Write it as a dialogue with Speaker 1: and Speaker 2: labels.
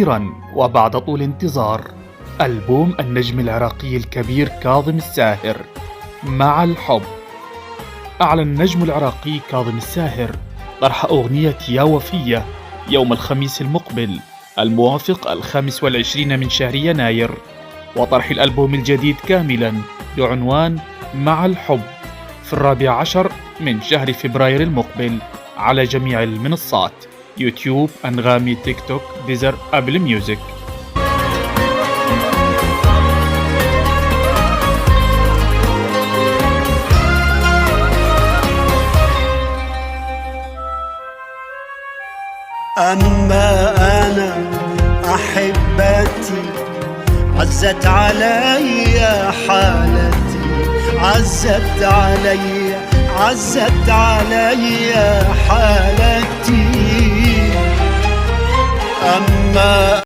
Speaker 1: أخيراً وبعد طول انتظار، ألبوم النجم العراقي الكبير كاظم الساهر مع الحب. أعلن النجم العراقي كاظم الساهر طرح أغنية يا وفية يوم الخميس المقبل الموافق 25 من شهر يناير، وطرح الألبوم الجديد كاملاً بعنوان مع الحب في 14 من شهر فبراير المقبل على جميع المنصات: يوتيوب، أنغامي، تيك توك، ديزر، أبل ميوزك.
Speaker 2: أما أنا أحبتي عزت علي حالتي، عزت علي حالتي. أما